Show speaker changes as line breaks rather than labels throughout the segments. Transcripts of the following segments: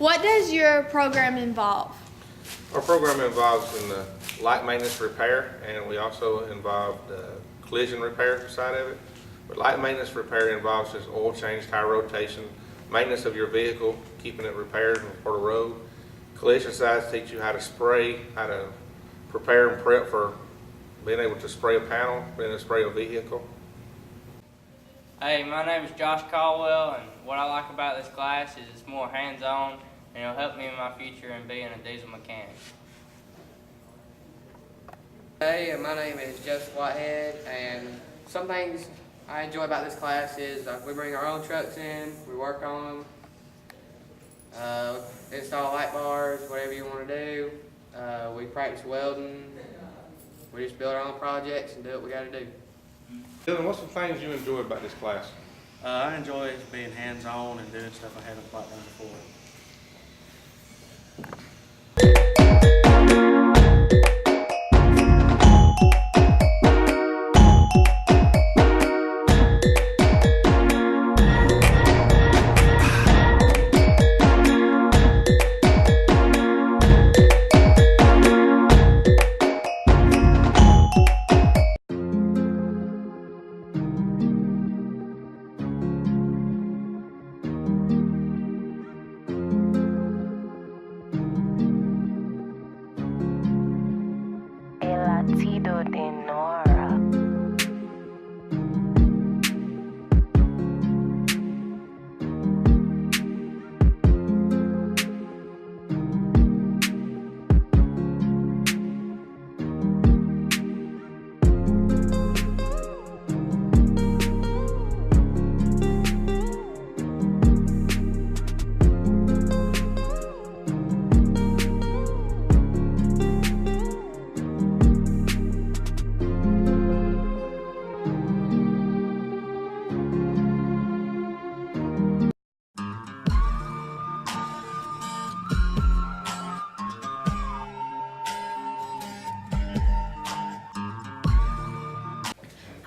What does your program involve?
Our program involves in the light maintenance repair, and we also involve the collision repair side of it. But light maintenance repair involves just oil change, tire rotation, maintenance of your vehicle, keeping it repaired for the road. Collision sides teach you how to spray, how to prepare and prep for being able to spray a panel, being able to spray a vehicle.
Hey, my name is Josh Caldwell, and what I like about this class is it's more hands-on, and it'll help me in my future in being a diesel mechanic.
Hey, my name is Joseph Whitehead, and some things I enjoy about this class is we bring our own trucks in, we work on them, install light bars, whatever you want to do. We practice welding. We just build our own projects and do what we got to do.
Dylan, what's the things you enjoy about this class?
I enjoy being hands-on and doing stuff I haven't quite done before.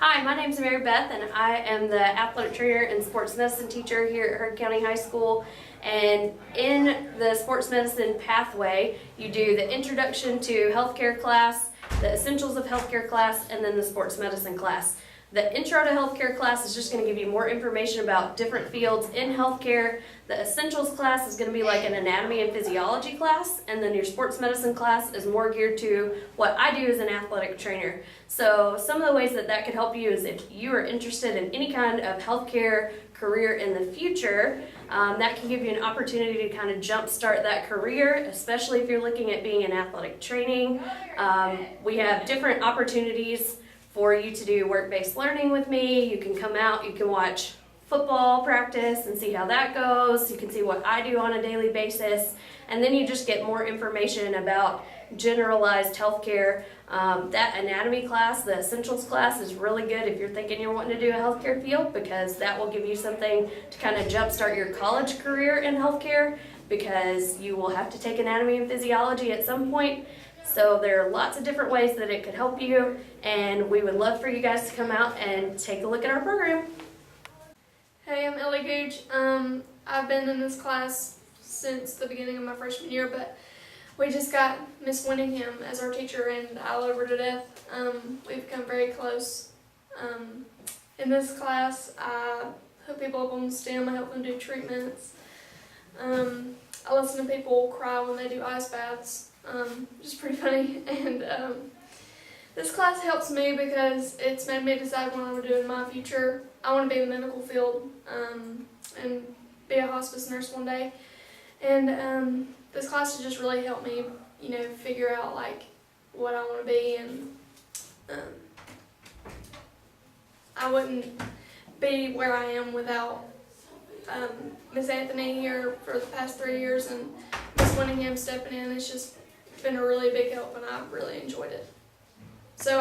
Hi, my name is Mary Beth, and I am the athletic trainer and sports medicine teacher here at Heard County High School. And in the sports medicine pathway, you do the introduction to healthcare class, the essentials of healthcare class, and then the sports medicine class. The intro to healthcare class is just going to give you more information about different fields in healthcare. The essentials class is going to be like an anatomy and physiology class, and then your sports medicine class is more geared to what I do as an athletic trainer. So some of the ways that that could help you is if you are interested in any kind of healthcare career in the future, that can give you an opportunity to kind of jumpstart that career, especially if you're looking at being in athletic training. We have different opportunities for you to do work-based learning with me. You can come out, you can watch football practice and see how that goes. You can see what I do on a daily basis. And then you just get more information about generalized healthcare. That anatomy class, the essentials class, is really good if you're thinking you're wanting to do a healthcare field, because that will give you something to kind of jumpstart your college career in healthcare, because you will have to take anatomy and physiology at some point. So there are lots of different ways that it could help you, and we would love for you guys to come out and take a look at our program.
Hey, I'm Ellie Gooch. I've been in this class since the beginning of my freshman year, but we just got Miss Winningham as our teacher, and I love her to death. We've become very close. In this class, I hook people up on STEM. I help them do treatments. I listen to people cry when they do ice baths. Which is pretty funny, and this class helps me because it's made me decide what I want to do in my future. I want to be in the medical field and be a hospice nurse one day, and this class has just really helped me, figure out like what I want to be, and I wouldn't be where I am without Miss Anthony here for the past 3 years and Miss Winningham stepping in. It's just been a really big help, and I've really enjoyed it. So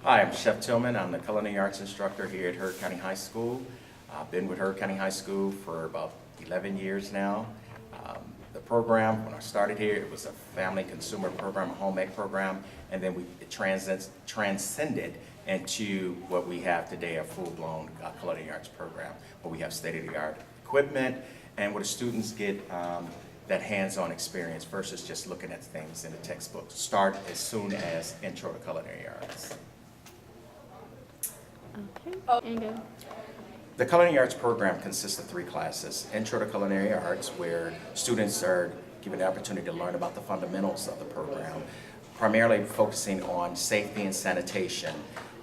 Hi, I'm Chef Tillman. I'm the culinary arts instructor here at Heard County High School. I've been with Heard County High School for about 11 years now. The program, when I started here, it was a family consumer program, a home ec program, and then it transcended into what we have today, a full-blown culinary arts program, where we have state-of-the-art equipment and where the students get that hands-on experience versus just looking at things in the textbook. Start as soon as Intro to Culinary Arts.
Okay, and go.
The Culinary Arts program consists of 3 classes. Intro to Culinary Arts, where students are given the opportunity to learn about the fundamentals of the program, primarily focusing on safety and sanitation.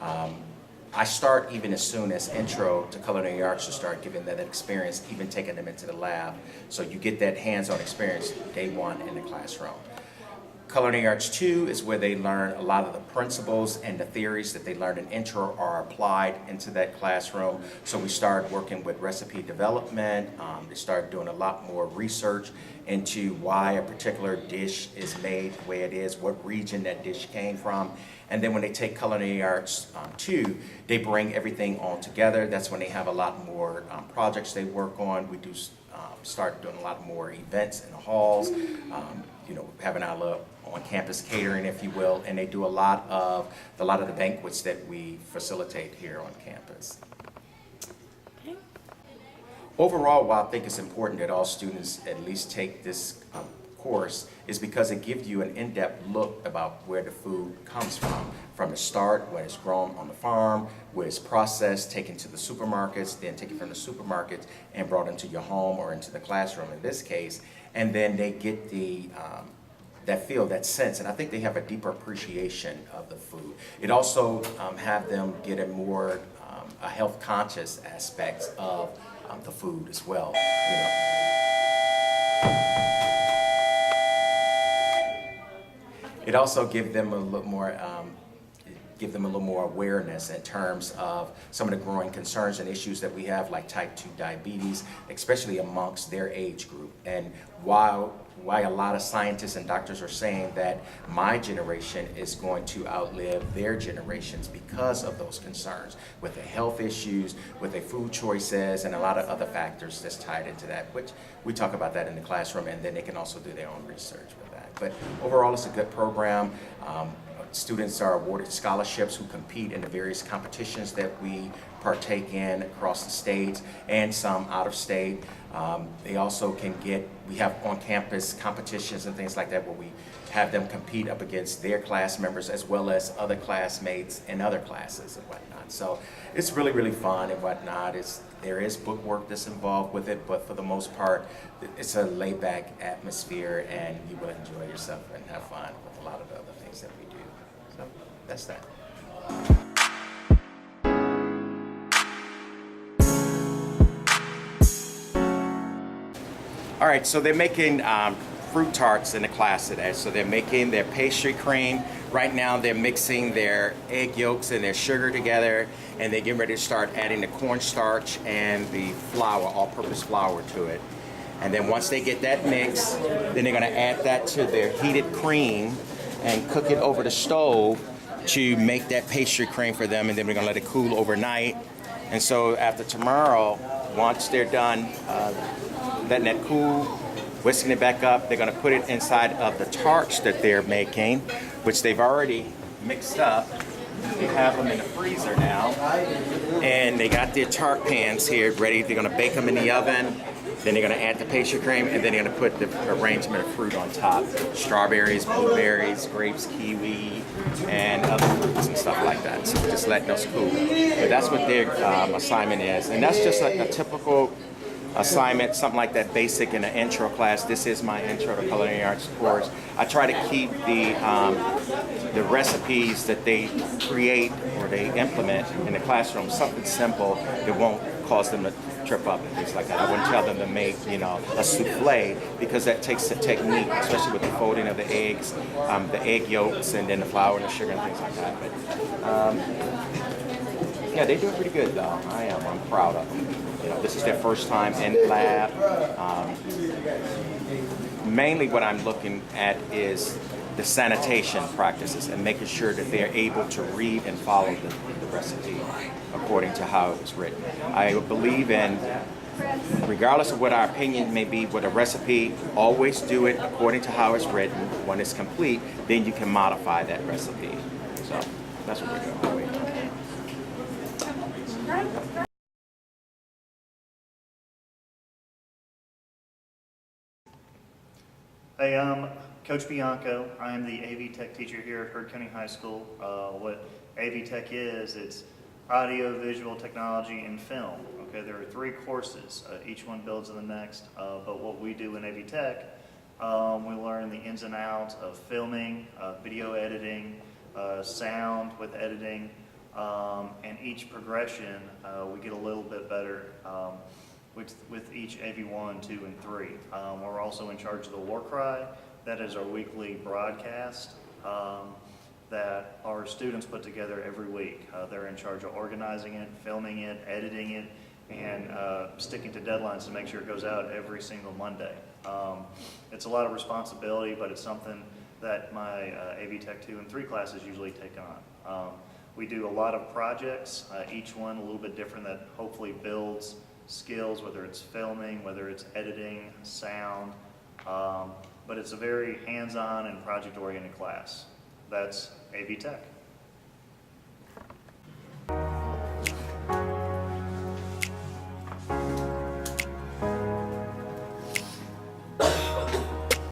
I start even as soon as Intro to Culinary Arts to start giving that experience, even taking them into the lab. So you get that hands-on experience day 1 in the classroom. Culinary Arts 2 is where they learn a lot of the principles and the theories that they learned in Intro are applied into that classroom. So we started working with recipe development. They started doing a lot more research into why a particular dish is made the way it is, what region that dish came from. And then when they take Culinary Arts 2, they bring everything all together. That's when they have a lot more projects they work on. We do start doing a lot more events in the halls, having our on-campus catering, if you will, and they do a lot of the banquets that we facilitate here on campus.
Okay.
Overall, why I think it's important that all students at least take this course is because it gives you an in-depth look about where the food comes from the start, when it's grown on the farm, where it's processed, taken to the supermarkets, then taken from the supermarkets and brought into your home or into the classroom in this case, and then they get the that feel, that sense, and I think they have a deeper appreciation of the food. It also have them get a more a health conscious aspect of the food as well. It also gives them a little more awareness in terms of some of the growing concerns and issues that we have, like type 2 diabetes, especially amongst their age group. And why a lot of scientists and doctors are saying that my generation is going to outlive their generations because of those concerns with the health issues, with the food choices, and a lot of other factors that's tied into that, which we talk about that in the classroom, and then they can also do their own research with that. But overall, it's a good program. Students are awarded scholarships who compete in the various competitions that we partake in across the state and some out of state. They also we have on-campus competitions and things like that where we have them compete up against their class members as well as other classmates in other classes and whatnot. So it's really, really fun and whatnot. There is book work that's involved with it, but for the most part, it's a laid-back atmosphere and you will enjoy yourself and have fun with a lot of the other things that we do. So that's that. All right, so they're making fruit tarts in the class today. So they're making their pastry cream. Right now they're mixing their egg yolks and their sugar together, and they're getting ready to start adding the cornstarch and the flour, all-purpose flour to it. And then once they get that mix, then they're gonna add that to their heated cream and cook it over the stove to make that pastry cream for them, and then we're gonna let it cool overnight. And so after tomorrow, once they're done letting that cool, whisking it back up, they're gonna put it inside of the tarts that they're making, which they've already mixed up. They have them in the freezer now, and they got their tart pans here ready. They're gonna bake them in the oven. Then they're gonna add the pastry cream, and then they're gonna put the arrangement of fruit on top. Strawberries, blueberries, grapes, kiwi, and other fruits and stuff like that. So just letting those cool. But that's what their assignment is. And that's just a typical assignment, something like that basic in an intro class. This is my Intro to Culinary Arts course. I try to keep the recipes that they create or they implement in the classroom something simple that won't cause them to trip up and things like that. I wouldn't tell them to make, a souffle, because that takes the technique, especially with the folding of the eggs, the egg yolks, and then the flour and the sugar and things like that. But yeah, they do it pretty good though. I'm proud of them. This is their first time in lab. Mainly what I'm looking at is the sanitation practices and making sure that they're able to read and follow the recipe according to how it was written. I believe in, regardless of what our opinion may be with a recipe, always do it according to how it's written. When it's complete, then you can modify that recipe. So that's what we're doing.
Hey, I'm Coach Bianco. I am the AV Tech teacher here at Heard County High School. What AV Tech is, it's audio, visual technology, and film. Okay, there are 3 courses. Each one builds on the next. But what we do in AV Tech, we learn the ins and outs of filming, video editing, sound with editing, and each progression we get a little bit better. With each AV1, 2, and 3. We're also in charge of the War Cry. That is our weekly broadcast that our students put together every week. They're in charge of organizing it, filming it, editing it, and sticking to deadlines to make sure it goes out every single Monday. It's a lot of responsibility, but it's something that my AV Tech 2 and 3 classes usually take on. We do a lot of projects, each one a little bit different, that hopefully builds skills, whether it's filming, whether it's editing, sound, but it's a very hands-on and project-oriented class. That's AV Tech.